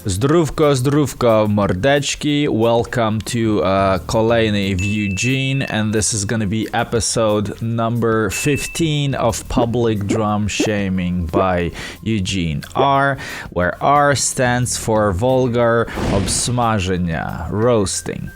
Zdrówko, mordeczki, welcome to kolejny w Eugene, and this is gonna be episode number 15 of Public Drum Shaming by Eugene R, where R stands for vulgar obsmażenia, roasting.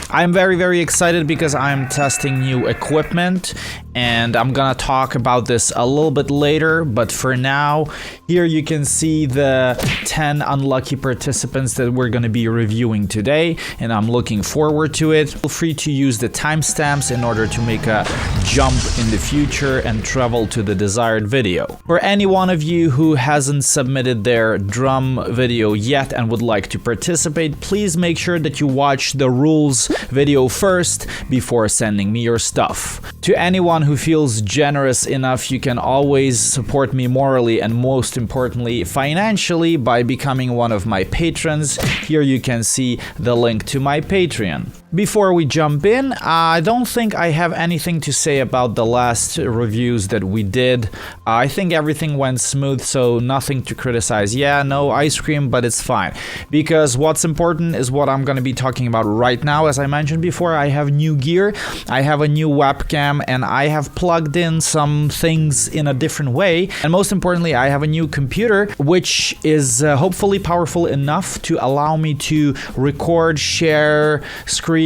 I'm very excited because I'm testing new equipment, and I'm gonna talk about this a little bit later, but for now, here you can see the 10 unlucky participants that we're gonna be reviewing today, and I'm looking forward to it. Feel free to use the timestamps in order to make a jump in the future and travel to the desired video. For any one of you who hasn't submitted their drum video yet and would like to participate, please make sure that you watch the rules video first before sending me your stuff. To anyone who feels generous enough, you can always support me morally and most importantly financially by becoming one of my patrons. Here you can see the link to my Patreon. Before we jump in, I don't think I have anything to say about the last reviews that we did. I think everything went smooth, so nothing to criticize. Yeah, no ice cream, but it's fine. Because what's important is what I'm going to be talking about right now. As I mentioned before, I have new gear, I have a new webcam, and I have plugged in some things in a different way. And most importantly, I have a new computer, which is hopefully powerful enough to allow me to record, share, screen,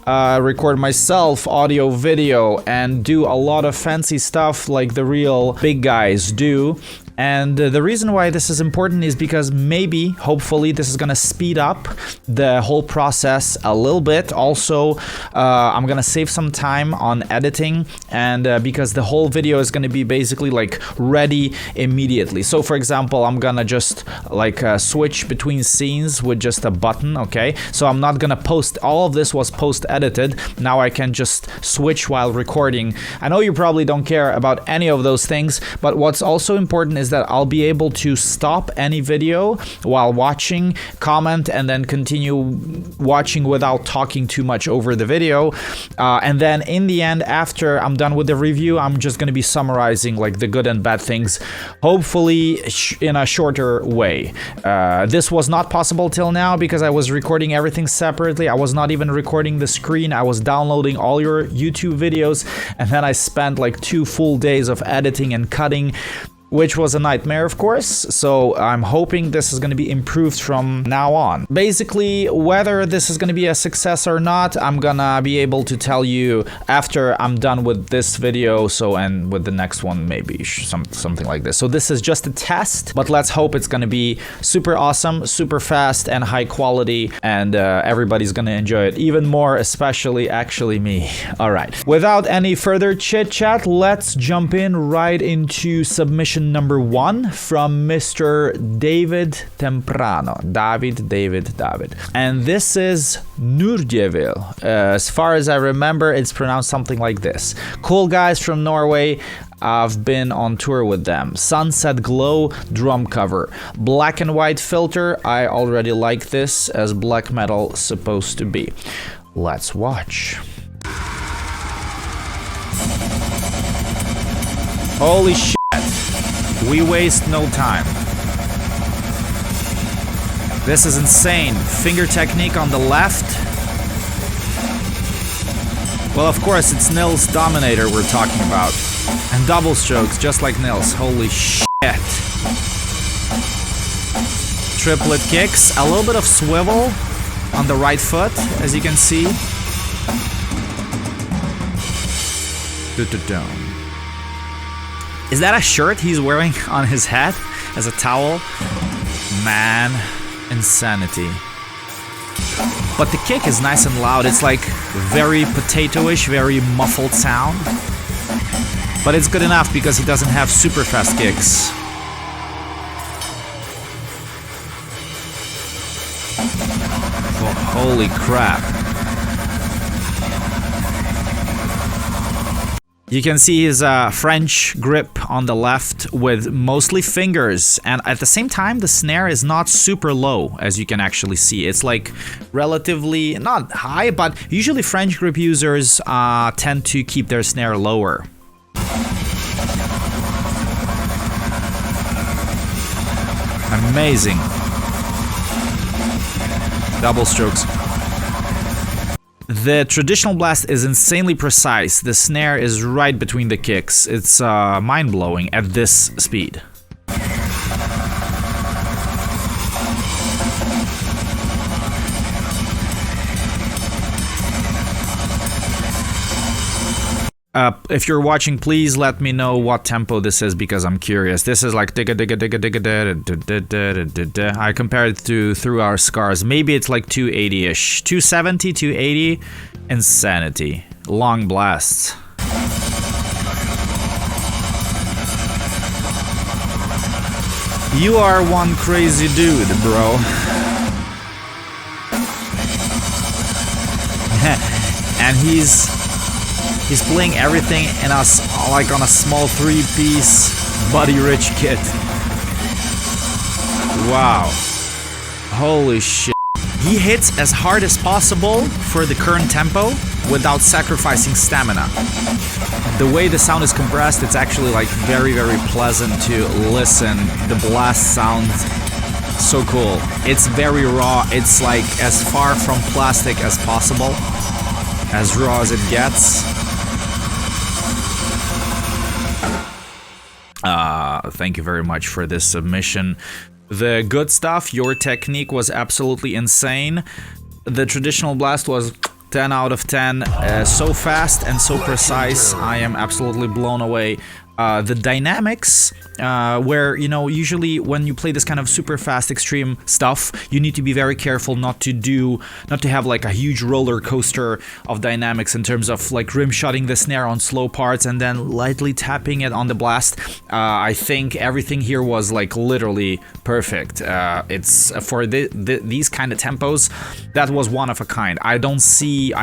record myself, audio, video, and do a lot of fancy stuff like the real big guys do. And the reason why this is important is because maybe, hopefully, this is gonna speed up the whole process a little bit. Also, I'm gonna save some time on editing, and because the whole video is gonna be basically like ready immediately. So for example, I'm gonna just like switch between scenes with just a button, okay? So I'm not gonna post, all of this was post-edited. Now I can just switch while recording. I know you probably don't care about any of those things, but what's also important is that I'll be able to stop any video while watching, comment, and then continue watching without talking too much over the video. And then in the end, after I'm done with the review, I'm just going to be summarizing like the good and bad things, hopefully in a shorter way. This was not possible till now because I was recording everything separately. I was not even recording the screen. I was downloading all your YouTube videos, and then I spent like 2 full days of editing and cutting, which was a nightmare, of course, so I'm hoping this is going to be improved from now on. Basically, whether this is going to be a success or not, I'm gonna be able to tell you after I'm done with this video, so, and with the next one, maybe something like this. So this is just a test, but let's hope it's going to be super awesome, super fast, and high quality, and everybody's going to enjoy it even more, especially actually me. All right, without any further chit-chat, let's jump in right into submission number 1 from Mr. David Temprano. David. And this is Nurdjevil. As far as I remember, it's pronounced something like this. Cool guys from Norway. I've been on tour with them. Sunset Glow drum cover. Black and white filter. I already like this, as black metal supposed to be. Let's watch. Holy shit. We waste no time. This is insane. Finger technique on the left. Well, of course, it's Nils Dominator we're talking about. And double strokes, just like Nils. Holy shit. Triplet kicks. A little bit of swivel on the right foot, as you can see. Is that a shirt he's wearing on his head as a towel? Man, insanity. But the kick is nice and loud. It's like very potato-ish, very muffled sound. But it's good enough because he doesn't have super fast kicks. Oh, holy crap. You can see his French grip on the left with mostly fingers, and at the same time the snare is not super low, as you can actually see. It's like relatively not high, but usually French grip users tend to keep their snare lower. Amazing. Double strokes. The traditional blast is insanely precise. The snare is right between the kicks. It's mind-blowing at this speed. If you're watching, please let me know what tempo this is because I'm curious. This is like digga digga digga digga da da da da da da. I compare it to Through Our Scars. Maybe it's like 280-ish. 270, 280. Insanity. Long blasts. You are one crazy dude, bro. And he's playing everything in like on a small 3-piece body-rich kit. Wow. Holy shit. He hits as hard as possible for the current tempo without sacrificing stamina. The way the sound is compressed, it's actually like very, very pleasant to listen. The blast sounds so cool. It's very raw. It's like as far from plastic as possible. As raw as it gets. Thank you very much for this submission. The good stuff, your technique was absolutely insane. The traditional blast was 10 out of 10. So fast and so precise. I am absolutely blown away. The dynamics, where, you know, usually when you play this kind of super fast extreme stuff, you need to be very careful not to have like a huge roller coaster of dynamics in terms of like rim shotting the snare on slow parts and then lightly tapping it on the blast. I think everything here was like literally perfect. It's for these kind of tempos, that was one of a kind. I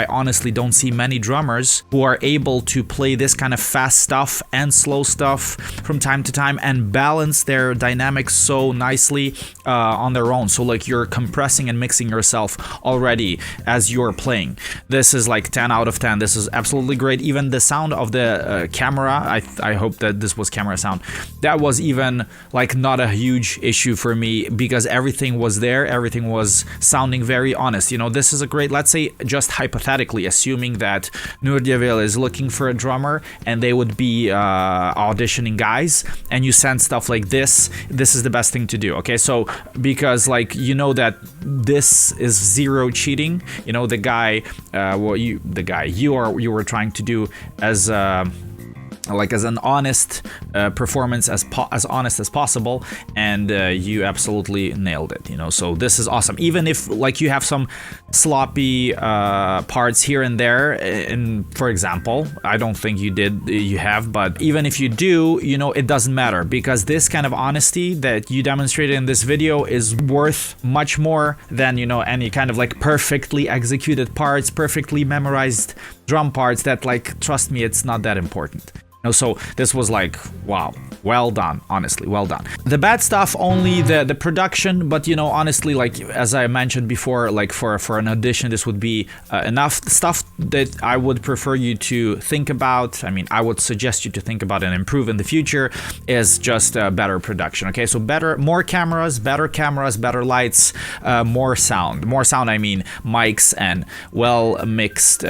honestly don't see many drummers who are able to play this kind of fast stuff and slow stuff from time to time and balance their dynamics so nicely on their own. So like you're compressing and mixing yourself already as you're playing. This is like 10 out of 10. This is absolutely great. Even the sound of the camera, I hope that this was camera sound, that was even like not a huge issue for me because everything was there. Everything was sounding very honest. You know, this is a great, let's say just hypothetically assuming that Nurdjavil is looking for a drummer and they would be auditioning guys and you send stuff like this is the best thing to do. Okay, so because like you know that this is zero cheating, you know, the guy you were trying to do as like as an honest performance, as honest as possible, and you absolutely nailed it, you know. So this is awesome. Even if like you have some sloppy parts here and there, and for example, I don't think you have, but even if you do, you know, it doesn't matter because this kind of honesty that you demonstrated in this video is worth much more than, you know, any kind of like perfectly executed parts, perfectly memorized drum parts that, like, trust me, it's not that important. No, so this was like, wow, well done, honestly, well done. The bad stuff, only the production, but you know, honestly, like as I mentioned before, like for an audition, this would be enough. Stuff that I would prefer you to think about, I mean, I would suggest you to think about and improve in the future is just better production, okay? So more cameras, better lights, more sound, I mean mics and well-mixed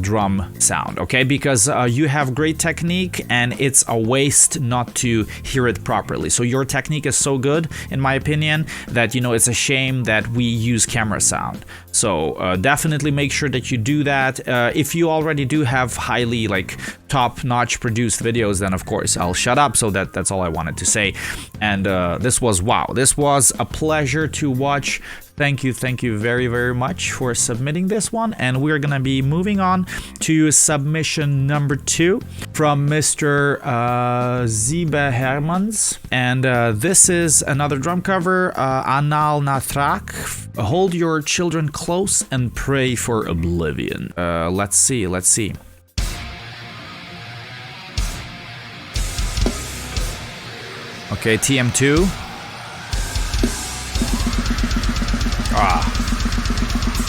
drum sound, okay? Because you have great technique and it's a waste not to hear it properly. So your technique is so good, in my opinion, that, you know, it's a shame that we use camera sound. So definitely make sure that you do that. If you already do have highly like top-notch produced videos, then of course I'll shut up. So that's all I wanted to say. And this was, wow, this was a pleasure to watch. Thank you very, very much for submitting this one. And we're gonna be moving on to submission number 2 from Mr. Siebe Hermans. And this is another drum cover, Anal Nathrak. Hold your children close and pray for oblivion. Let's see. Okay, TM2.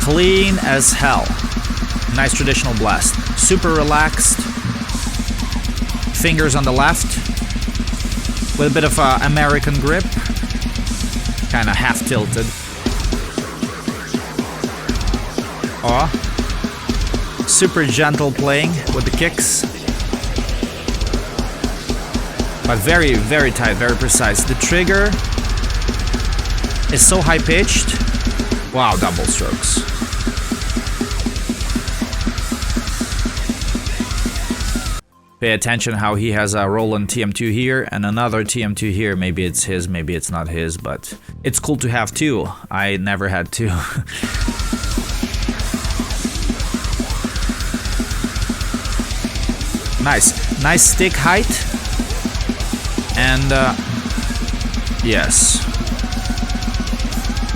Clean as hell. Nice traditional blast. Super relaxed. Fingers on the left. With a bit of American grip. Kind of half tilted. Oh. Super gentle playing with the kicks. But very, very tight, very precise. The trigger is so high-pitched. Wow, double strokes. Pay attention how he has a Roland TM2 here and another TM2 here. Maybe it's his, maybe it's not his, but it's cool to have two. I never had two. Nice stick height. And yes.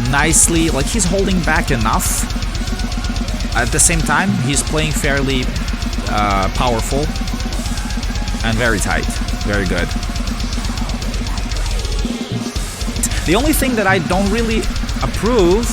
Nicely, like he's holding back enough. At the same time, he's playing fairly powerful. And very tight. Very good. The only thing that I don't really approve,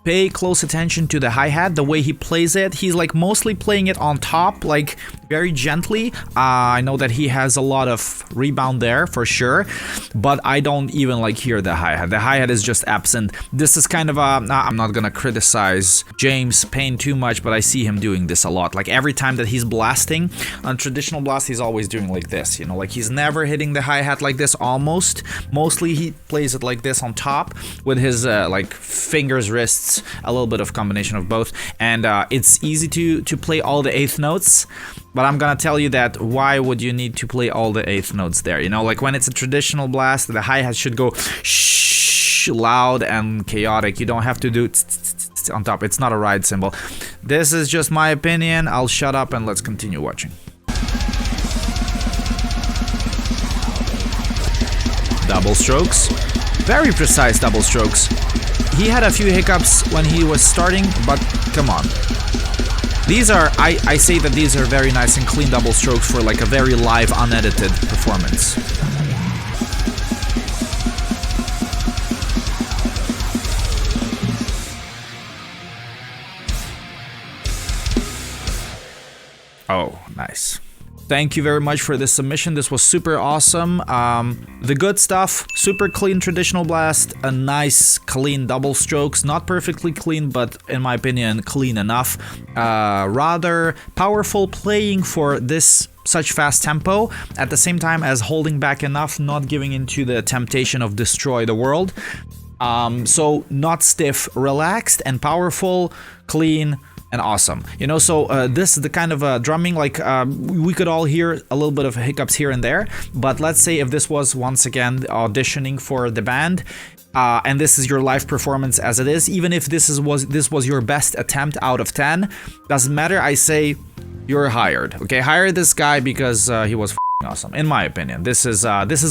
pay close attention to the hi-hat, the way he plays it. He's like mostly playing it on top, like very gently. I know that he has a lot of rebound there for sure, but I don't even like hear the hi-hat. The hi-hat is just absent. This is kind of a, I'm not gonna criticize James Payne too much, but I see him doing this a lot. Like every time that he's blasting, on traditional blast, he's always doing like this, you know, like he's never hitting the hi-hat like this almost. Mostly he plays it like this on top with his like fingers, wrists, a little bit of combination of both, and it's easy to play all the eighth notes, but I'm gonna tell you that why would you need to play all the eighth notes there, you know, like when it's a traditional blast, the hi-hat should go shh, loud and chaotic. You don't have to do on top. It's not a ride cymbal. This is just my opinion. I'll shut up and let's continue watching. Double strokes, very precise double strokes. He had a few hiccups when he was starting, but come on. These are, I say that these are very nice and clean double strokes for like a very live, unedited performance. Oh, nice. Thank you very much for this submission. This was super awesome. The good stuff, super clean traditional blast, a nice clean double strokes, not perfectly clean, but in my opinion, clean enough. Rather powerful playing for this such fast tempo, at the same time as holding back enough, not giving into the temptation of destroy the world. So not stiff, relaxed and powerful, clean, and awesome, you know. So this is the kind of drumming, like we could all hear a little bit of hiccups here and there, but let's say if this was once again auditioning for the band, and this is your live performance as it is, even if this was your best attempt out of 10, doesn't matter. I say you're hired. Okay, hire this guy because he was awesome, in my opinion. This is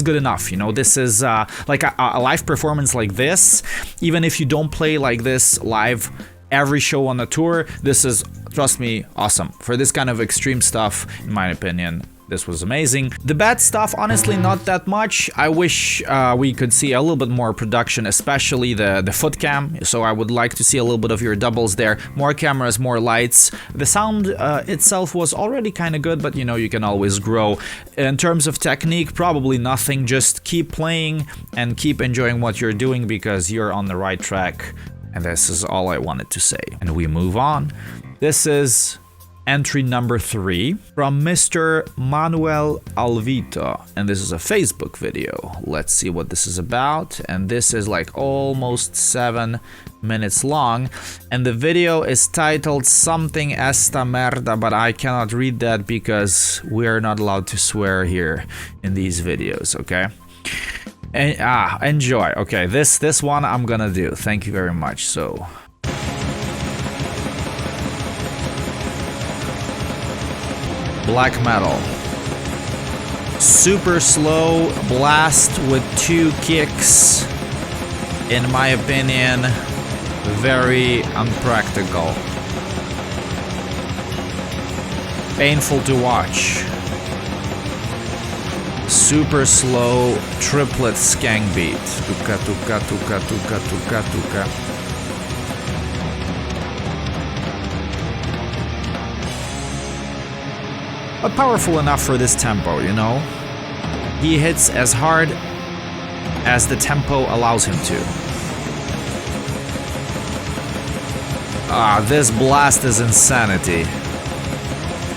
good enough, you know. This is like a live performance like this, even if you don't play like this live every show on the tour, this is, trust me, awesome. For this kind of extreme stuff, in my opinion, this was amazing. The bad stuff, honestly, not that much. I wish we could see a little bit more production, especially the foot cam. So I would like to see a little bit of your doubles there. More cameras, more lights. The sound itself was already kind of good, but you know, you can always grow. In terms of technique, probably nothing. Just keep playing and keep enjoying what you're doing because you're on the right track. And this is all I wanted to say. And we move on. This is entry number 3 from Mr. Manuel Alvito. And this is a Facebook video. Let's see what this is about. And this is like almost 7 minutes long. And the video is titled something esta merda, but I cannot read that because we're not allowed to swear here in these videos, okay? And, enjoy. Okay, this one I'm gonna do. Thank you very much. So black metal, super slow blast with 2 kicks, in my opinion, very unpractical, painful to watch. Super slow triplet skank beat. Tuka tuka tuka tuka tuka tuka. But powerful enough for this tempo, you know? He hits as hard as the tempo allows him to. This blast is insanity.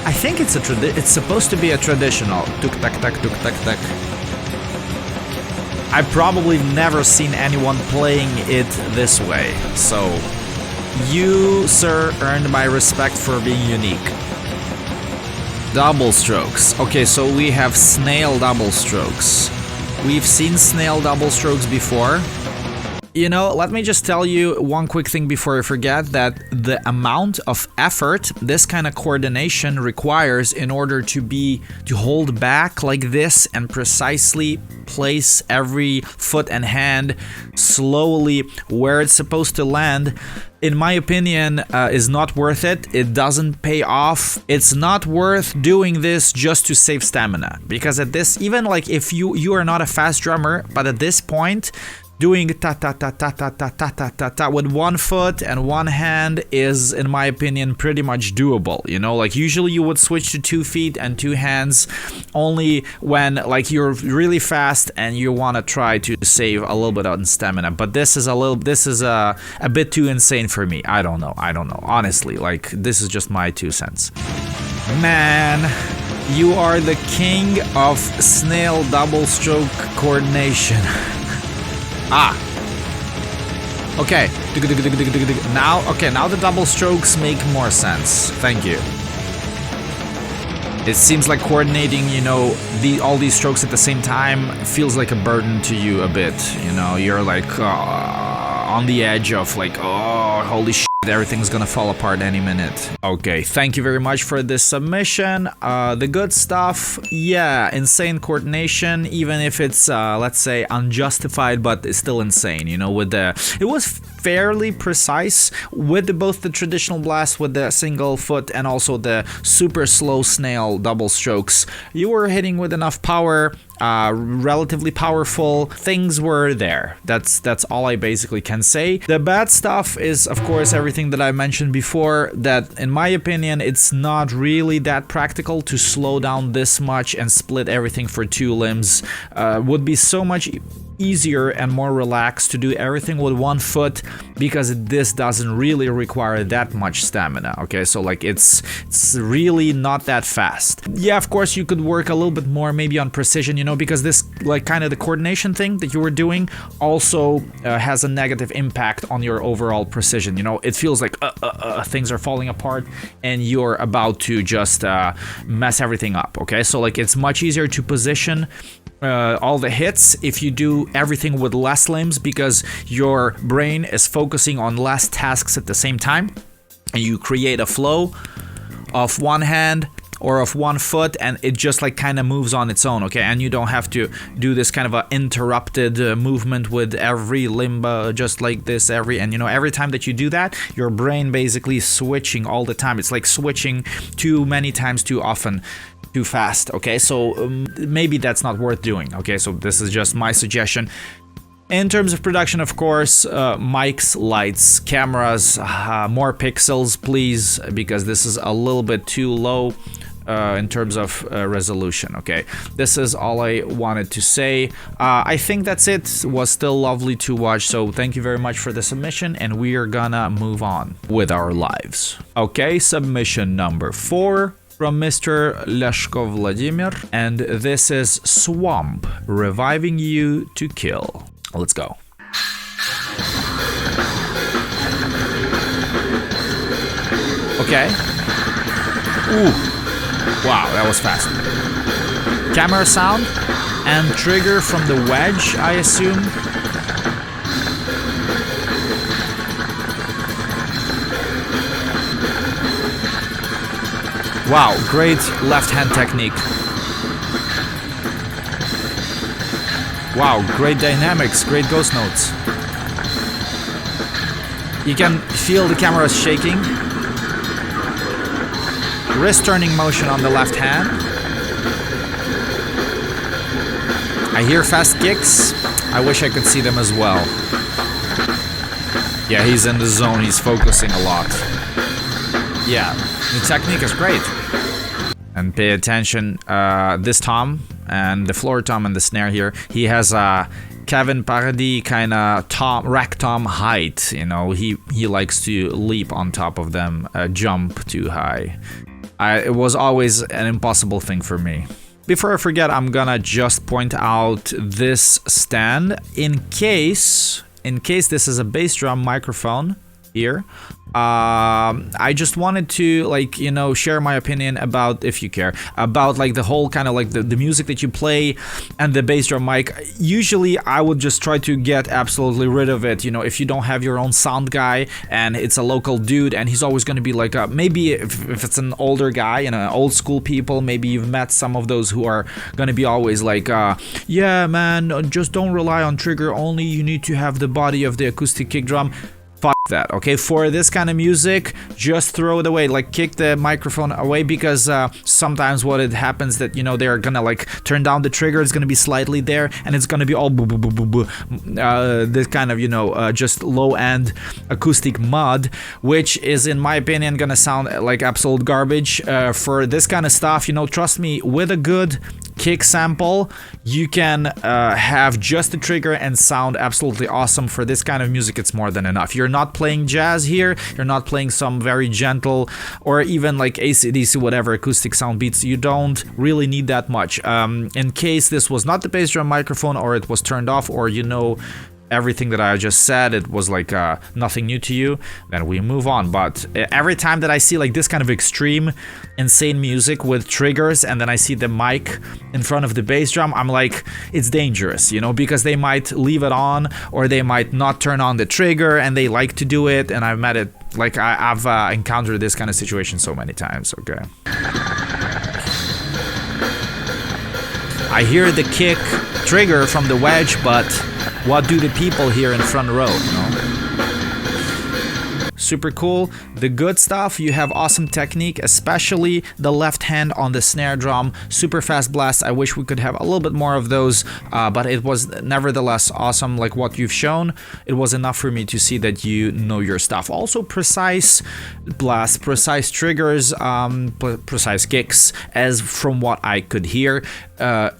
I think it's supposed to be a traditional tuk tak tak tuk tak tak. I've probably never seen anyone playing it this way, so you, sir, earned my respect for being unique. Double strokes. Okay, so we have snail double strokes. We've seen snail double strokes before. You know, let me just tell you one quick thing before I forget, that the amount of effort this kind of coordination requires in order to hold back like this and precisely place every foot and hand slowly where it's supposed to land, in my opinion, is not worth it. It doesn't pay off. It's not worth doing this just to save stamina, because at this, even like if you are not a fast drummer, but at this point, doing ta ta ta ta ta ta ta ta ta ta with one foot and one hand is, in my opinion, pretty much doable. You know, like usually you would switch to 2 feet and 2 hands only when like you're really fast and you want to try to save a little bit on stamina. But this is a bit too insane for me. I don't know. Honestly, like this is just my 2 cents. Man, you are the king of snail double stroke coordination. Okay. Now the double strokes make more sense. Thank you. It seems like coordinating, you know, all these strokes at the same time feels like a burden to you a bit. You know, you're like on the edge of like, oh, holy shit, everything's gonna fall apart any minute. Okay, thank you very much for this submission. The good stuff, yeah, insane coordination, even if it's, let's say, unjustified, but it's still insane, you know, it was fairly precise with both the traditional blast with the single foot and also the super slow snail double strokes. You were hitting with enough power, relatively powerful. Things were there. That's all I basically can say. The bad stuff is, of course, everything that I mentioned before, that in my opinion, it's not really that practical to slow down this much and split everything for 2 limbs. Would be so much easier and more relaxed to do everything with 1 foot, because this doesn't really require that much stamina. Okay, so like it's really not that fast. Yeah, of course you could work a little bit more maybe on precision, you know, because this like kind of the coordination thing that you were doing also has a negative impact on your overall precision. You know, it feels like things are falling apart and you're about to just mess everything up. Okay, so like it's much easier to position all the hits if you do everything with less limbs, because your brain is focusing on less tasks at the same time, and you create a flow of 1 hand or of 1 foot, and it just like kind of moves on its own. Okay, and you don't have to do this kind of a interrupted movement with every limb just like this and you know, every time that you do that, your brain basically switching all the time. It's like switching too many times too often, too fast. Okay, so maybe that's not worth doing. Okay, so this is just my suggestion. In terms of production, of course, mics, lights, cameras, more pixels, please, because this is a little bit too low in terms of resolution. Okay, this is all I wanted to say. I think that's it. It was still lovely to watch, so thank you very much for the submission, and we are gonna move on with our lives. Okay, submission number 4 from Mr. Lyashkov Vladimir, and this is Swamp, Reviving You to Kill. Let's go. Okay. Ooh. Wow, that was fast. Camera sound and trigger from the wedge, I assume. Wow, great left hand technique. Wow, great dynamics, great ghost notes. You can feel the camera shaking. Wrist turning motion on the left hand. I hear fast kicks. I wish I could see them as well. Yeah, he's in the zone, he's focusing a lot. Yeah, the technique is great. And pay attention, this tom and the floor tom and the snare here, he has a Kevin Pardy kind of rack tom height. You know, he likes to leap on top of them, jump too high. It was always an impossible thing for me. Before I forget, I'm gonna just point out this stand in case this is a bass drum microphone here. I just wanted to, like, you know, share my opinion about, if you care, about like the whole kind of like the music that you play and the bass drum mic. Usually I would just try to get absolutely rid of it. You know, if you don't have your own sound guy and it's a local dude and he's always going to be like, maybe if it's an older guy, you know, old school people, maybe you've met some of those who are going to be always like, yeah, man, just don't rely on trigger only. You need to have the body of the acoustic kick drum. Fuck that, okay? For this kind of music, just throw it away, like kick the microphone away, because sometimes what it happens that, you know, they're gonna like turn down the trigger, it's gonna be slightly there, and it's gonna be all boo boo boo boo boo. This kind of, you know, just low-end acoustic mud, which is, in my opinion, gonna sound like absolute garbage. For this kind of stuff, you know, trust me, with a good kick sample, you can have just the trigger and sound absolutely awesome. For this kind of music, it's more than enough. You're not playing jazz here, you're not playing some very gentle or even like AC/DC, whatever acoustic sound beats. You don't really need that much. In case this was not the bass drum microphone, or it was turned off, or, you know, everything that I just said, it was like nothing new to you, then we move on. But every time that I see like this kind of extreme, insane music with triggers, and then I see the mic in front of the bass drum, I'm like, it's dangerous, you know, because they might leave it on, or they might not turn on the trigger, and they like to do it, and I've met it, like I've encountered this kind of situation so many times, okay? I hear the kick trigger from the wedge, but what do the people here in front row, you know? Super cool. The good stuff, you have awesome technique, especially the left hand on the snare drum. Super fast blast. I wish we could have a little bit more of those, but it was nevertheless awesome. Like what you've shown, it was enough for me to see that you know your stuff. Also precise blast, precise triggers, precise kicks, as from what I could hear.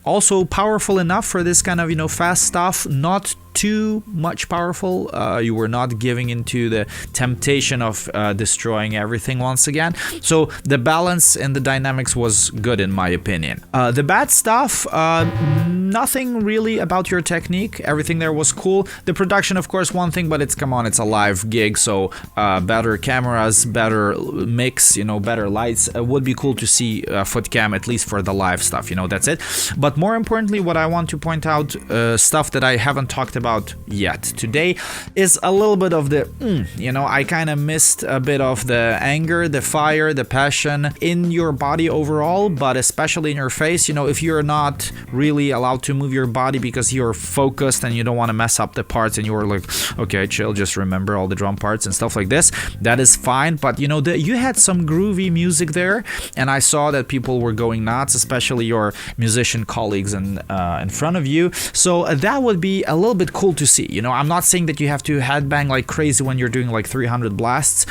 Also powerful enough for this kind of, you know, fast stuff, not too much powerful. You were not giving into the temptation of destroying everything once again. So the balance and the dynamics was good, in my opinion. The bad stuff, nothing really about your technique. Everything there was cool. The production, of course, one thing, but it's, come on, it's a live gig, so better cameras, better mix, you know, better lights. It would be cool to see foot cam, at least for the live stuff, you know, that's it. But more importantly, what I want to point out, stuff that I haven't talked about yet today, is a little bit of the, you know, I kind of missed a bit of the anger, the fire, the passion in your body overall, but especially in your face. You know, if you're not really allowed to move your body because you're focused and you don't want to mess up the parts, and you're like, okay, chill, just remember all the drum parts and stuff like this, that is fine. But, you know, you had some groovy music there, and I saw that people were going nuts, especially your musician colleagues in front of you. So that would be a little bit cool to see. You know, I'm not saying that you have to headbang like crazy when you're doing like 300 blasts.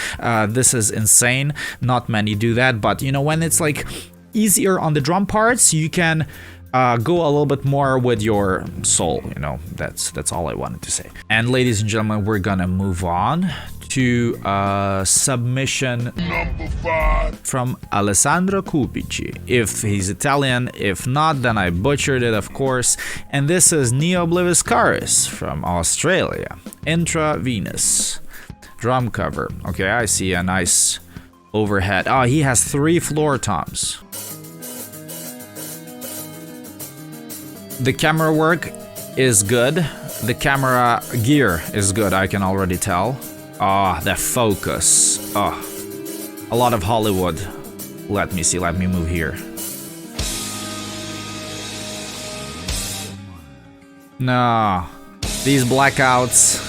This is insane. Not many do that, but, you know, when it's like easier on the drum parts, you can go a little bit more with your soul. You know, that's all I wanted to say. And ladies and gentlemen, we're gonna move on to submission number 5 from Alessandro Cupici. If he's Italian, if not, then I butchered it, of course. And this is Neo Bliviscaris from Australia. Intravenous drum cover. Okay, I see a nice overhead. Oh, he has 3 floor toms. The camera work is good. The camera gear is good, I can already tell. Ah, the focus. Ah, a lot of Hollywood. Let me see, let me move here. No, these blackouts.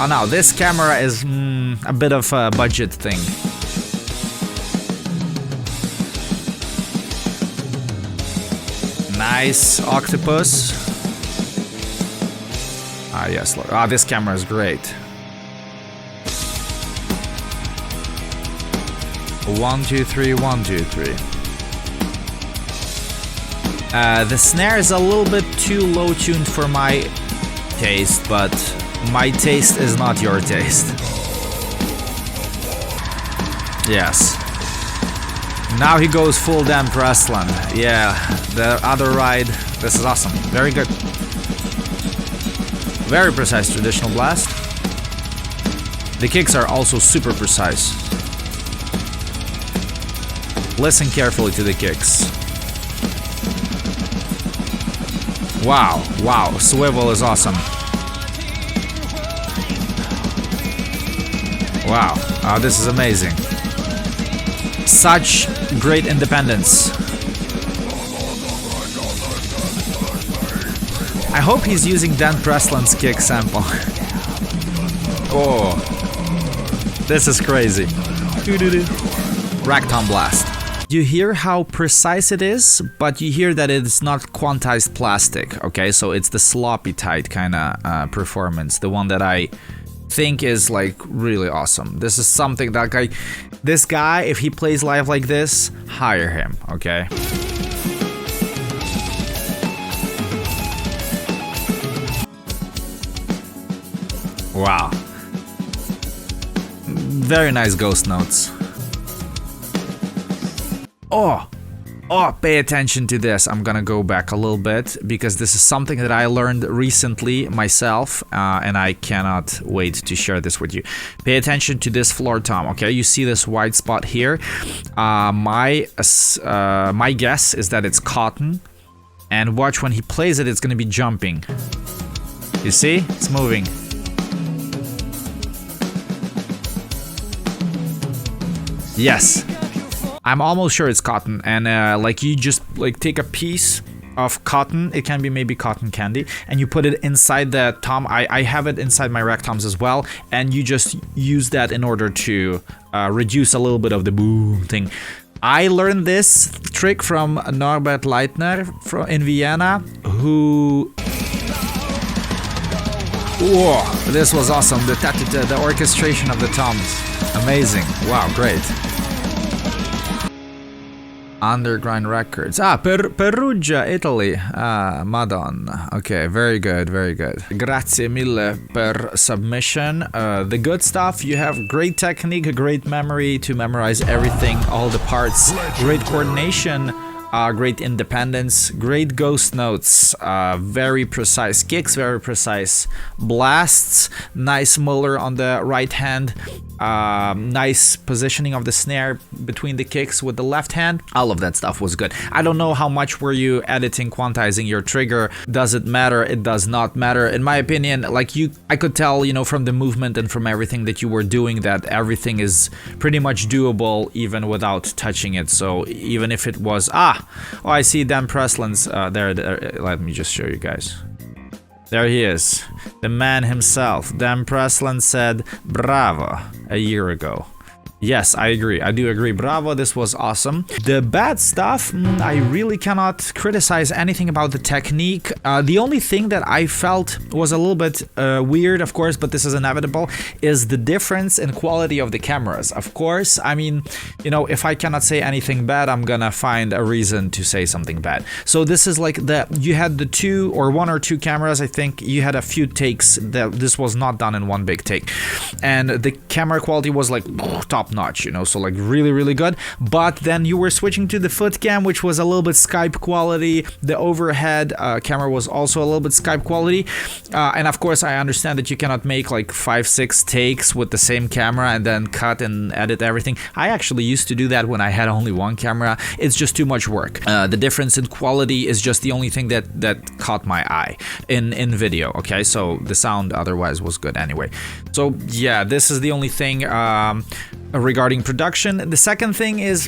Oh no, this camera is a bit of a budget thing. Nice octopus. Ah yes, look. Ah, this camera is great. 1, 2, 3, 1, 2, 3. The snare is a little bit too low tuned for my taste, but my taste is not your taste. Yes. Now he goes full Dan Presslin. Yeah, the other ride. This is awesome. Very good. Very precise traditional blast. The kicks are also super precise. Listen carefully to the kicks. Wow, wow, swivel is awesome. Wow, this is amazing. Such great independence. I hope he's using Dan Presslin's kick sample. Oh, this is crazy. Ragtime blast. You hear how precise it is, but you hear that it's not quantized plastic, okay? So it's the sloppy tight kind of performance, the one that I think is like really awesome. This is something that this guy, if he plays live like this, hire him, okay? Wow. Very nice ghost notes. Oh, pay attention to this. I'm gonna go back a little bit because this is something that I learned recently myself, and I cannot wait to share this with you. Pay attention to this floor tom, okay? You see this white spot here? My guess is that it's cotton, and watch when he plays it, it's gonna be jumping. You see? It's moving. Yes. I'm almost sure it's cotton, and like you just like take a piece of cotton, it can be maybe cotton candy, and you put it inside the tom. I have it inside my rack toms as well, and you just use that in order to reduce a little bit of the boom thing. I learned this trick from Norbert Leitner in Vienna, who... Whoa, this was awesome. The orchestration of the toms. Amazing. Wow, great. Underground Records. Perugia, Italy. Madonna. Okay, very good, very good. Grazie mille per submission. The good stuff, you have great technique, a great memory to memorize everything, all the parts, great coordination, great independence, great ghost notes, very precise kicks, very precise blasts, nice molar on the right hand, nice positioning of the snare between the kicks with the left hand. All of that stuff was good. I don't know how much were you editing, quantizing your trigger. Does it matter? It does not matter. In my opinion, like I could tell, you know, from the movement and from everything that you were doing that everything is pretty much doable even without touching it. So even if it was, I see Dan Presslin's, there, let me just show you guys. There he is, the man himself. Dan Presslin said bravo a year ago. Yes, I agree. I do agree. Bravo, this was awesome. The bad stuff, I really cannot criticize anything about the technique. The only thing that I felt was a little bit weird, of course, but this is inevitable, is the difference in quality of the cameras. Of course, I mean, you know, if I cannot say anything bad, I'm gonna find a reason to say something bad. So this is like you had the one or two cameras, I think you had a few takes. This was not done in one big take. And the camera quality was like top notch, you know, so like really, really good. But then you were switching to the foot cam, which was a little bit Skype quality. The overhead camera was also a little bit Skype quality. And of course, I understand that you cannot make like 5-6 takes with the same camera and then cut and edit everything. I actually used to do that when I had only one camera. It's just too much work. The difference in quality is just the only thing that caught my eye in video. Okay, so the sound otherwise was good anyway. So yeah, this is the only thing regarding production. The second thing is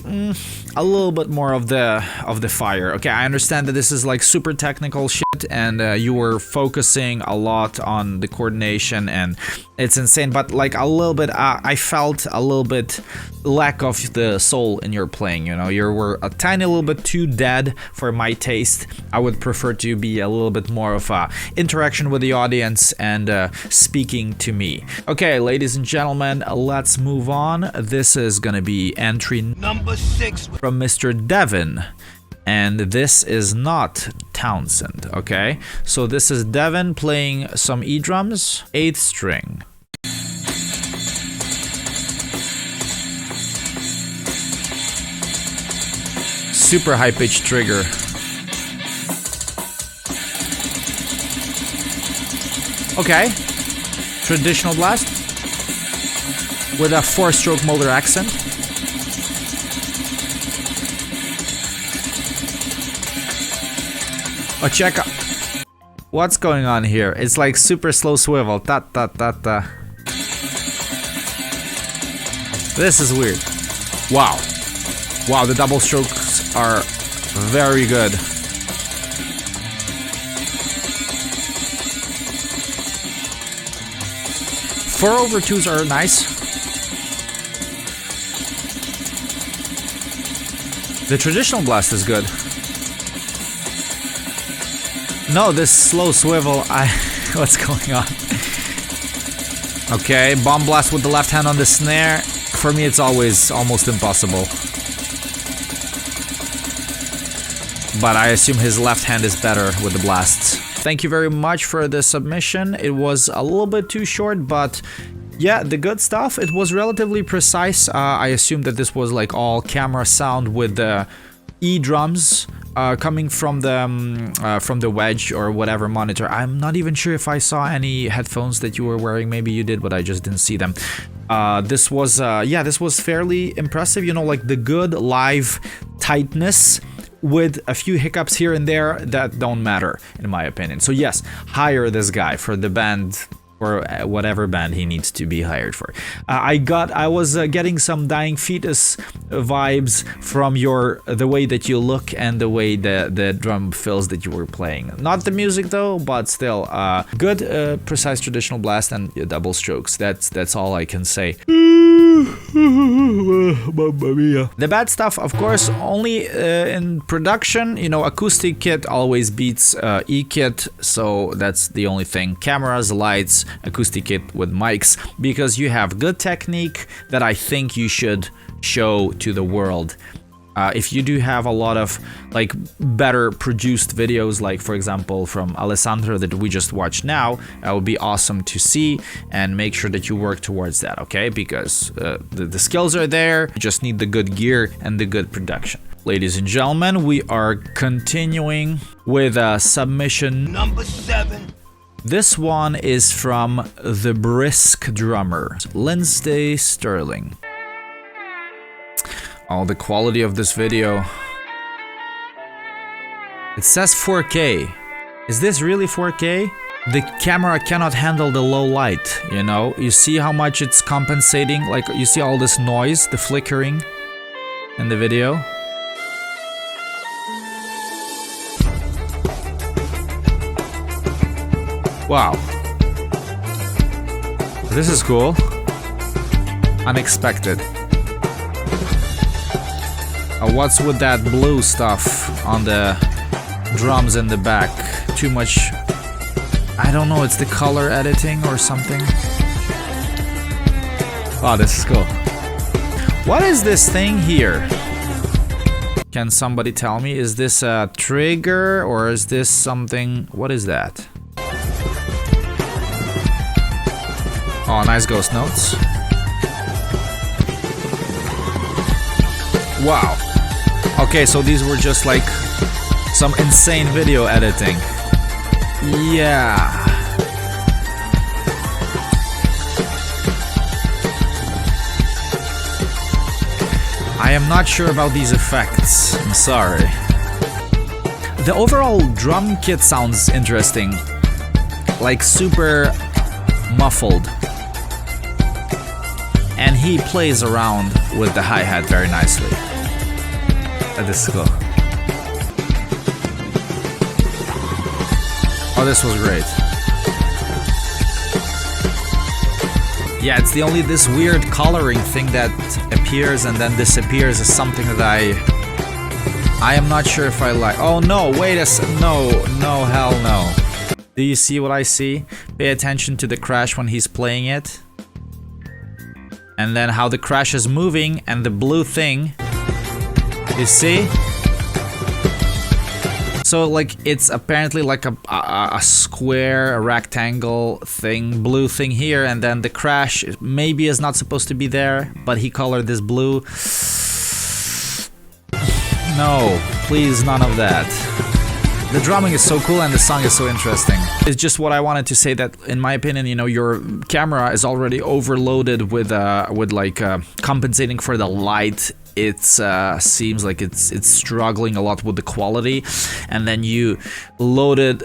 a little bit more of the fire. Okay, I understand that this is like super technical shit, and you were focusing a lot on the coordination, and it's insane. But like a little bit, I felt a little bit lack of the soul in your playing. You know, you were a tiny little bit too dead for my taste. I would prefer to be a little bit more of a interaction with the audience and speaking to me. Okay, ladies and gentlemen, let's move on. This is gonna be entry number 6 from Mr. Devin. And this is not Townsend, okay? So this is Devin playing some E drums, 8th string. Super high pitch trigger. Okay. Traditional blast with a 4-stroke motor accent. Oh, check out. What's going on here? It's like super slow swivel. Ta ta ta ta. This is weird. Wow. Wow, the double strokes are very good. Four over twos are nice. The traditional blast is good. No, this slow swivel, what's going on? Okay, bomb blast with the left hand on the snare. For me, it's always almost impossible. But I assume his left hand is better with the blasts. Thank you very much for the submission. It was a little bit too short, but yeah, the good stuff. It was relatively precise. I assume that this was like all camera sound with the E drums coming from the wedge or whatever monitor. I'm not even sure if I saw any headphones that you were wearing. Maybe you did, but I just didn't see them. This was this was fairly impressive. You know, like the good live tightness with a few hiccups here and there that don't matter, in my opinion. So yes, hire this guy for the band, or whatever band he needs to be hired for. I was getting some Dying Fetus vibes from the way that you look and the way the drum fills that you were playing. Not the music though, but still good precise traditional blast and double strokes. That's all I can say. The bad stuff, of course, only in production. You know, acoustic kit always beats E-kit, so that's the only thing. Cameras, lights, acoustic kit with mics, because you have good technique that I think you should show to the world. If you do have a lot of like better produced videos, like for example from Alessandro that we just watched now, that would be awesome to see, and make sure that you work towards that, okay? Because the skills are there, you just need the good gear and the good production. Ladies and gentlemen, we are continuing with submission number 7. This one is from the Brisk Drummer, Lindsay Sterling. Oh, the quality of this video. It says 4K. Is this really 4K? The camera cannot handle the low light, you know? You see how much it's compensating? Like, you see all this noise, the flickering in the video? Wow. This is cool. Unexpected. What's with that blue stuff on the drums in the back? Too much... I don't know, it's the color editing or something. Oh, this is cool. What is this thing here? Can somebody tell me? Is this a trigger or is this something... What is that? Oh, nice ghost notes. Wow. Okay, so these were just like some insane video editing. Yeah. I am not sure about these effects. I'm sorry. The overall drum kit sounds interesting. Like super muffled. And he plays around with the hi-hat very nicely. This is cool. Oh, this was great. Yeah, it's this weird coloring thing that appears and then disappears is something that I am not sure if I like. Oh no, wait a second. No, hell no. Do you see what I see? Pay attention to the crash when he's playing it. And then how the crash is moving and the blue thing. You see? So like it's apparently like a square, a rectangle thing, blue thing here, and then the crash maybe is not supposed to be there, but he colored this blue. No, please, none of that. The drumming is so cool and the song is so interesting. It's just what I wanted to say, that in my opinion, you know, your camera is already overloaded with compensating for the light. It seems like it's struggling a lot with the quality, and then you load it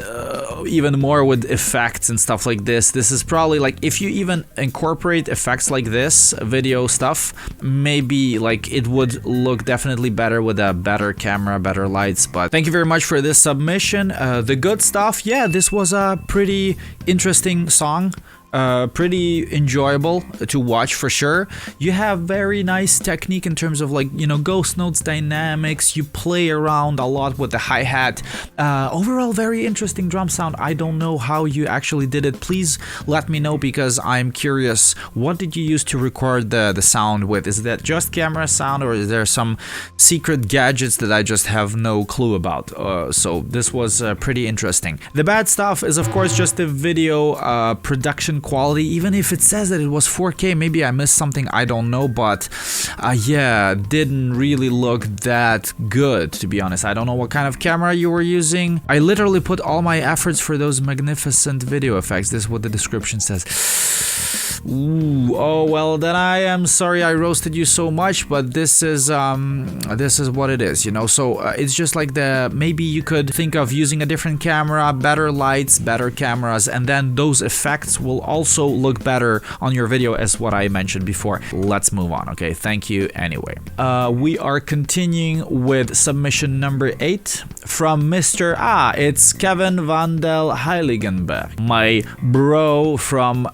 even more with effects and stuff like this. This is probably like, if you even incorporate effects like this, video stuff, maybe like it would look definitely better with a better camera, better lights. But thank you very much for this submission. The good stuff, yeah, this was a pretty interesting song. Pretty enjoyable to watch for sure. You have very nice technique in terms of, like, you know, ghost notes, dynamics. You play around a lot with the hi-hat. Overall, very interesting drum sound. I don't know how you actually did it. Please let me know, because I'm curious. What did you use to record the sound with? Is that just camera sound, or is there some secret gadgets that I just have no clue about? So this was pretty interesting. The bad stuff is, of course, just the video production quality. Even if it says that it was 4K, maybe I missed something, I don't know, but yeah, didn't really look that good, to be honest. I don't know what kind of camera you were using. I literally put all my efforts for those magnificent video effects. This is what the description says. Ooh, oh well, then I am sorry I roasted you so much, but this is what it is, you know. So it's just like maybe you could think of using a different camera, better lights, better cameras, and then those effects will also look better on your video, as what I mentioned before. Let's move on, okay? Thank you anyway. We are continuing with submission number 8 from Mr. It's Kevin van der Heiligenberg, my bro from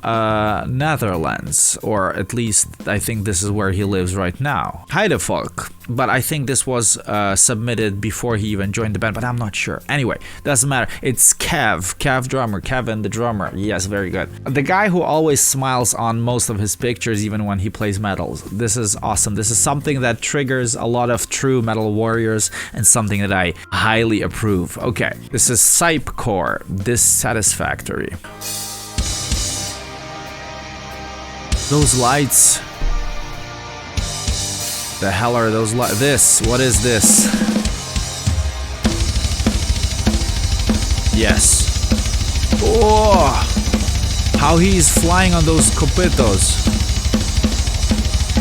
Netherlands, or at least I think this is where he lives right now. Heidevolk. But I think this was submitted before he even joined the band, but I'm not sure. Anyway, doesn't matter. It's Kev drummer, Kevin the drummer. Yes, very good. The guy who always smiles on most of his pictures, even when he plays metals. This is awesome. This is something that triggers a lot of true metal warriors, and something that I highly approve. Okay, this is Sipecore, Dissatisfactory. Those lights. The hell are those lights? What is this? Yes. Oh! How he's flying on those copitos.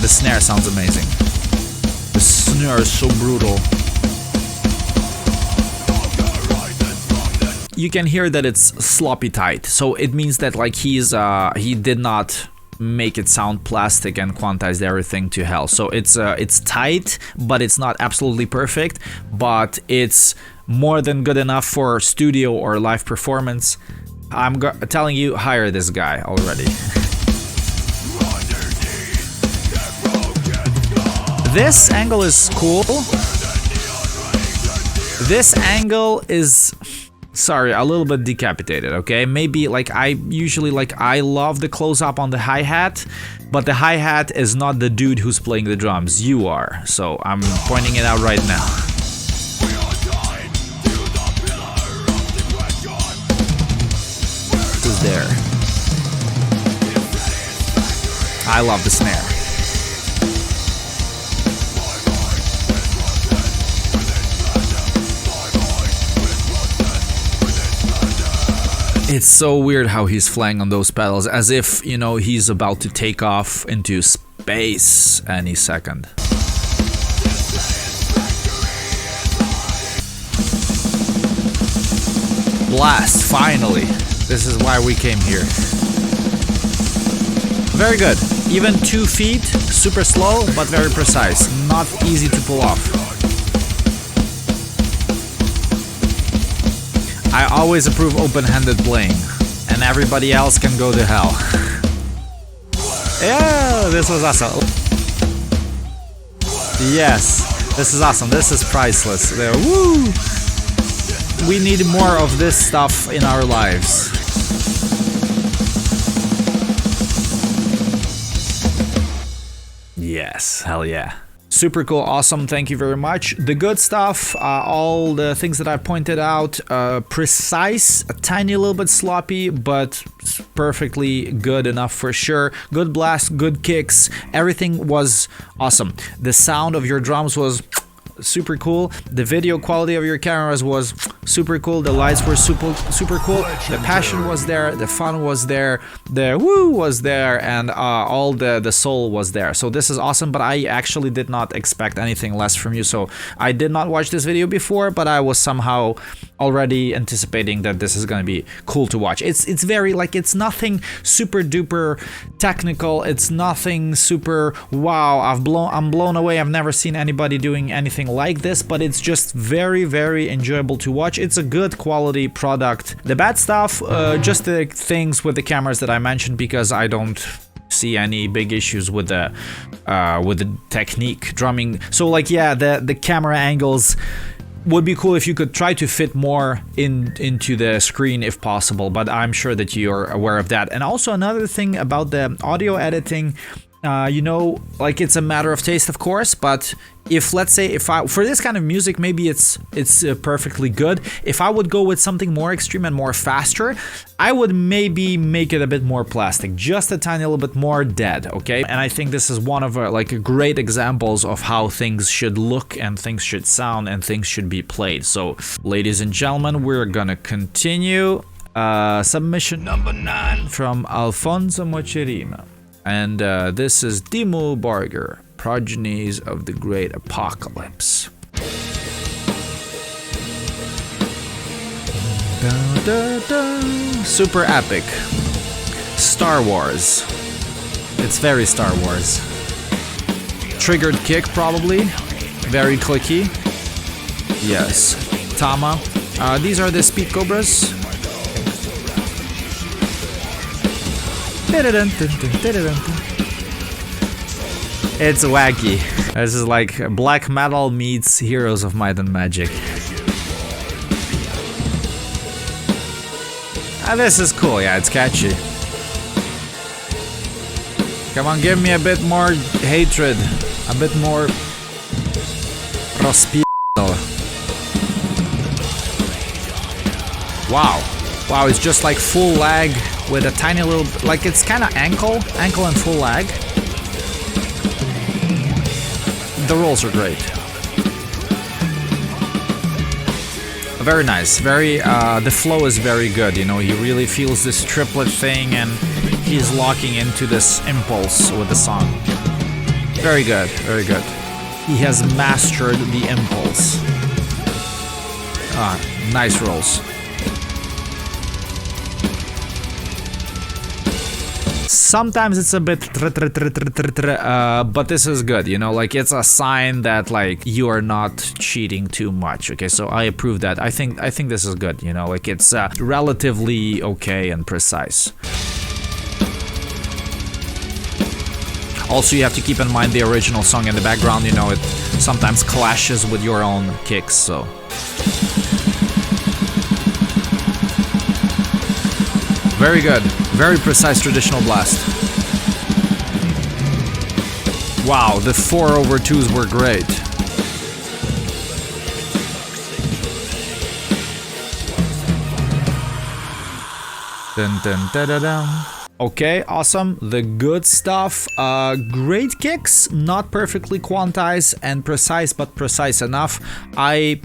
The snare sounds amazing. The snare is so brutal. You can hear that it's sloppy tight, so it means that like he did not make it sound plastic and quantized everything to hell. So it's tight, but it's not absolutely perfect, but it's more than good enough for studio or live performance. I'm telling you, hire this guy already. This angle is cool. This angle is, sorry, a little bit decapitated, okay? Maybe like I love the close-up on the hi-hat, but the hi-hat is not the dude who's playing the drums. You are. So I'm pointing it out right now. Who's there? I love the snare. It's so weird how he's flying on those pedals, as if, you know, he's about to take off into space any second. Blast, finally. This is why we came here. Very good. Even 2 feet, super slow, but very precise. Not easy to pull off. I always approve open-handed playing, and everybody else can go to hell. Yeah, this was awesome. Yes, this is awesome. This is priceless. There, woo! We need more of this stuff in our lives. Yes, hell yeah. Super cool, awesome, thank you very much. The good stuff, all the things that I pointed out, precise, a tiny little bit sloppy, but perfectly good enough for sure. Good blast, good kicks, everything was awesome. The sound of your drums was super cool. The video quality of your cameras was super cool. The lights were super cool. The passion was there, the fun was there, the woo was there, and all the soul was there. So this is awesome, but I actually did not expect anything less from you. So I did not watch this video before, but I was somehow already anticipating that this is gonna be cool to watch. It's very like, it's nothing super duper technical. It's nothing super wow. I'm blown away. I've never seen anybody doing anything like this, but it's just very enjoyable to watch. It's a good quality product. The bad stuff, just the things with the cameras that I mentioned, because I don't see any big issues with the technique drumming. So like, yeah, the camera angles would be cool if you could try to fit more into the screen if possible, but I'm sure that you're aware of that. And also another thing about the audio editing, you know, like, it's a matter of taste, of course, but if, let's say, if I, for this kind of music, maybe it's perfectly good. If I would go with something more extreme and more faster, I would maybe make it a bit more plastic, just a tiny little bit more dead, okay? And I think this is one of like great examples of how things should look and things should sound and things should be played. So, ladies and gentlemen, we're gonna continue. Submission number 9 from Alfonso Mocerino. And this is Dimmu Borgir, Progenies of the Great Apocalypse. Super epic. Star Wars. It's very Star Wars. Triggered kick, probably. Very clicky. Yes. Tama. These are the Speed Cobras. It's wacky. This is like black metal meets Heroes of Might and Magic. This is cool, yeah, it's catchy. Come on, give me a bit more hatred, a bit more rozpierdol. Wow. Wow, it's just like full lag with a tiny little, like, it's kind of ankle and full lag. The rolls are great. Very nice. Very, the flow is very good, you know, he really feels this triplet thing and he's locking into this impulse with the song. Very good, very good. He has mastered the impulse. Nice rolls. Sometimes it's a bit but this is good, you know, like, it's a sign that, like, you are not cheating too much. Okay, so I approve that. I think this is good, you know, like, it's relatively okay and precise. Also, you have to keep in mind the original song in the background, you know, it sometimes clashes with your own kicks, so. Very good. Very precise traditional blast. Wow, the 4/2s were great. Dun, dun, da, da, da. Okay, awesome. The good stuff. Great kicks, not perfectly quantized and precise, but precise enough. I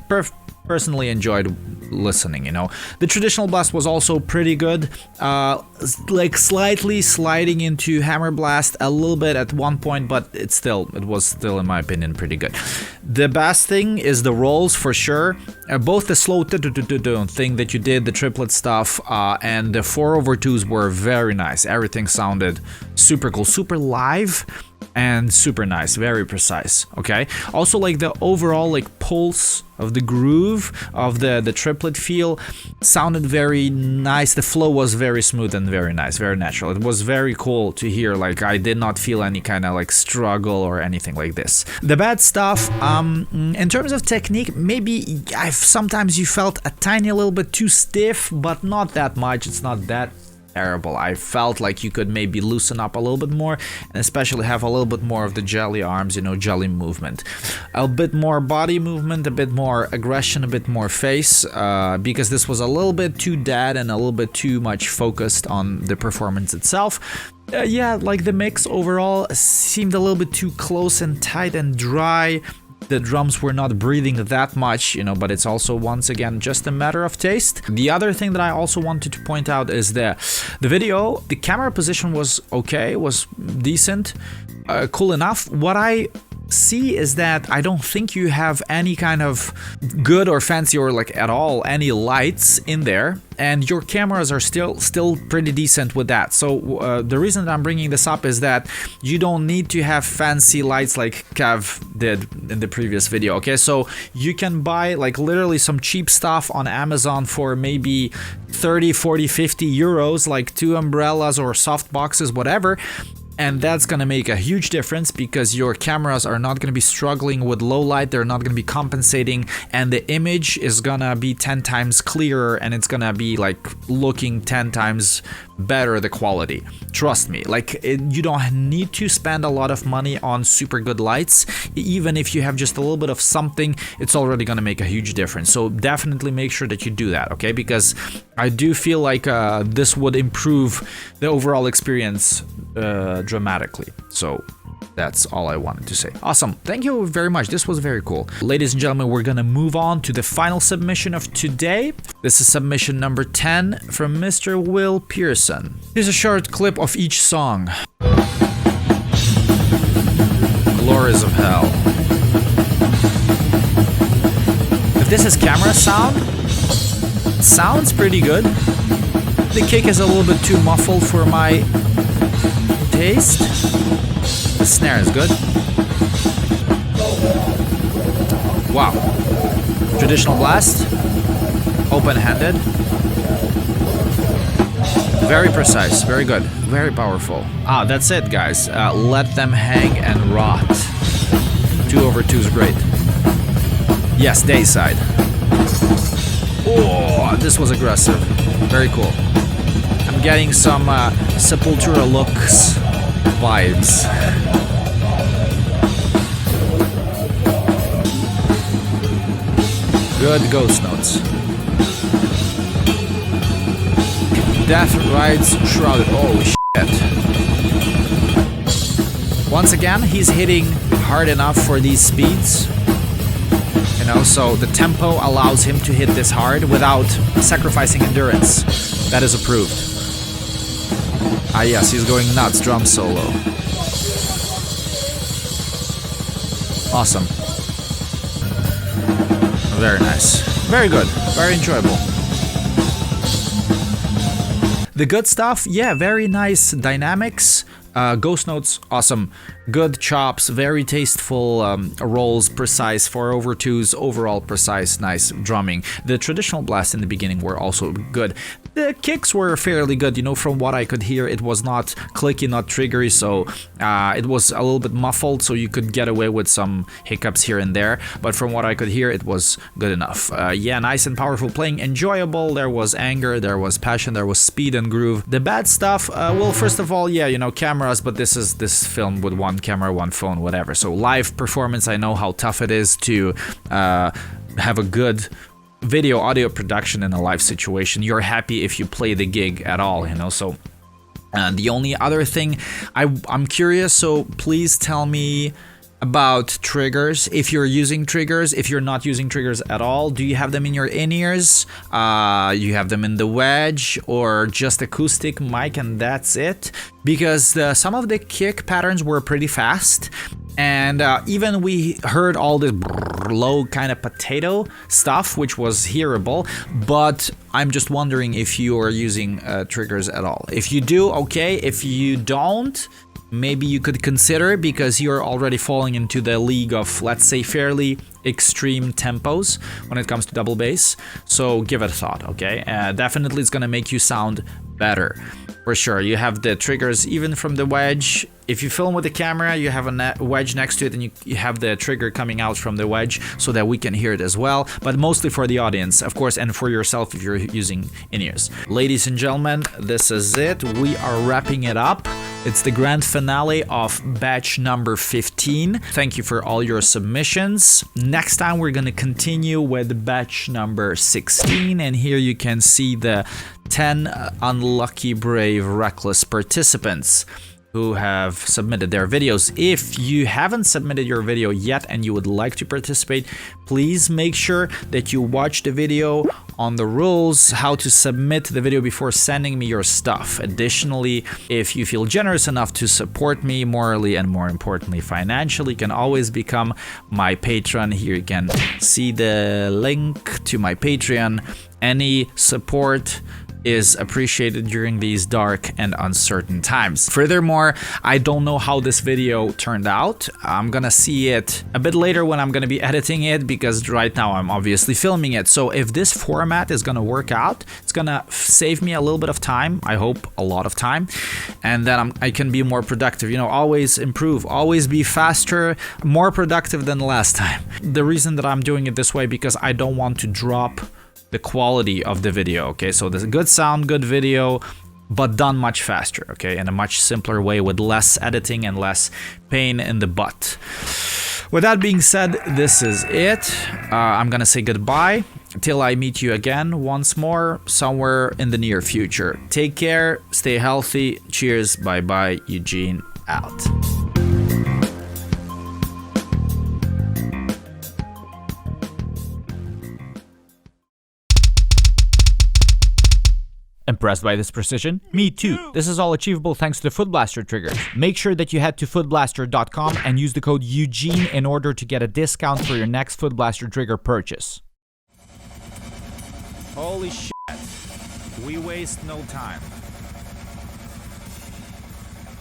personally enjoyed listening, you know. The traditional blast was also pretty good, like slightly sliding into hammer blast a little bit at one point, but it was still in my opinion pretty good. The best thing is the rolls, for sure. Both the slow thing that you did, the triplet stuff, and the 4/2s were very nice. Everything sounded super cool, super live, and super nice, very precise. Okay, also, like, the overall, like, pulse of the groove of the triplet feel sounded very nice. The flow was very smooth and very nice, very natural. It was very cool to hear. Like, I did not feel any kind of, like, struggle or anything like this. The bad stuff, in terms of technique, maybe sometimes you felt a tiny little bit too stiff, but not that much. It's not that terrible. I felt like you could maybe loosen up a little bit more, and especially have a little bit more of the jelly arms, you know, jelly movement. A bit more body movement, a bit more aggression, a bit more face, because this was a little bit too dead and a little bit too much focused on the performance itself. Yeah, like the mix overall seemed a little bit too close and tight and dry. The drums were not breathing that much, you know, but it's also, once again, just a matter of taste. The other thing that I also wanted to point out is the video, the camera position was okay, was decent, cool enough. What I see is that I don't think you have any kind of good or fancy or like at all any lights in there, and your cameras are still pretty decent with that. So the reason that I'm bringing this up is that you don't need to have fancy lights like Kev did in the previous video. Okay, so you can buy like literally some cheap stuff on Amazon for maybe 30, 40, 50 euros, like 2 umbrellas or soft boxes, whatever. And that's gonna make a huge difference because your cameras are not gonna be struggling with low light, they're not gonna be compensating, and the image is gonna be 10 times clearer, and it's gonna be like looking 10 times better, the quality. Trust me, like you don't need to spend a lot of money on super good lights. Even if you have just a little bit of something, it's already gonna make a huge difference. So definitely make sure that you do that, okay? Because I do feel like this would improve the overall experience dramatically. So that's all I wanted to say. Awesome. Thank you very much. This was very cool. Ladies and gentlemen, we're gonna move on to the final submission of today. This is submission number 10 from Mr. Will Pearson. Here's a short clip of each song. Glories of Hell. If this is camera sound, it sounds pretty good. The kick is a little bit too muffled for my taste. The snare is good. Wow. Traditional blast. Open-handed. Very precise. Very good. Very powerful. Ah, that's it, guys. Let them hang and rot. 2/2 is great. Yes, Dayside. Oh, this was aggressive. Very cool. I'm getting some Sepultura looks vibes. Good ghost notes. Death Rides Shrouded. Oh shit. Once again, he's hitting hard enough for these speeds. You know, so the tempo allows him to hit this hard without sacrificing endurance. That is approved. Ah yes, he's going nuts, drum solo. Awesome. Very nice. Very good. Very enjoyable. The good stuff, yeah, very nice dynamics. Ghost notes, awesome. Good chops, very tasteful rolls, precise 4/2s, overall precise, nice drumming. The traditional blasts in the beginning were also good. The kicks were fairly good, you know, from what I could hear. It was not clicky, not triggery, so it was a little bit muffled, so you could get away with some hiccups here and there. But from what I could hear, it was good enough. Yeah, nice and powerful playing, enjoyable. There was anger, there was passion, there was speed and groove. The bad stuff, well, first of all, yeah, you know, cameras, but this is this film with one camera, one phone, whatever. So live performance, I know how tough it is to have a good video audio production in a live situation. You're happy if you play the gig at all, you know. So the only other thing I'm curious, so please tell me about triggers. If you're using triggers, if you're not using triggers at all, do you have them in your in-ears? You have them in the wedge, or just acoustic mic and that's it? Because some of the kick patterns were pretty fast, and even we heard all this low kind of potato stuff, which was hearable, but I'm just wondering if you are using triggers at all. If you do, okay. If you don't, maybe you could consider, because you're already falling into the league of, let's say, fairly extreme tempos when it comes to double bass. So give it a thought, okay? Definitely it's gonna make you sound better, for sure. You have the triggers even from the wedge, If you film with the camera, you have a wedge next to it, and you have the trigger coming out from the wedge so that we can hear it as well, but mostly for the audience, of course, and for yourself if you're using in-ears. Ladies and gentlemen, this is it. We are wrapping it up. It's the grand finale of batch number 15. Thank you for all your submissions. Next time we're going to continue with batch number 16, and here you can see the 10 unlucky, brave, reckless participants who have submitted their videos. If you haven't submitted your video yet and you would like to participate, please make sure that you watch the video on the rules, how to submit the video before sending me your stuff. Additionally, if you feel generous enough to support me morally and more importantly financially, you can always become my patron. Here you can see the link to my Patreon. Any support is appreciated during these dark and uncertain times. Furthermore, I don't know how this video turned out. I'm gonna see it a bit later when I'm gonna be editing it, because right now I'm obviously filming it. So if this format is gonna work out, it's gonna save me a little bit of time, I hope a lot of time, and then I can be more productive. You know, always improve, always be faster, more productive than last time. The reason that I'm doing it this way, because I don't want to drop the quality of the video, okay? So there's a good sound, good video, but done much faster, okay? In a much simpler way with less editing and less pain in the butt. With that being said, this is it. I'm gonna say goodbye till I meet you again once more somewhere in the near future. Take care, stay healthy, cheers, bye-bye, Eugene out. Impressed by this precision? Me too. This is all achievable thanks to the Foot Blaster triggers. Make sure that you head to footblaster.com and use the code Eugene in order to get a discount for your next Foot Blaster trigger purchase. Holy shit. We waste no time.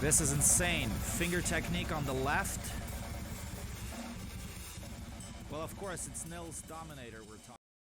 This is insane. Finger technique on the left. Well, of course, it's Nils Dominator we're talking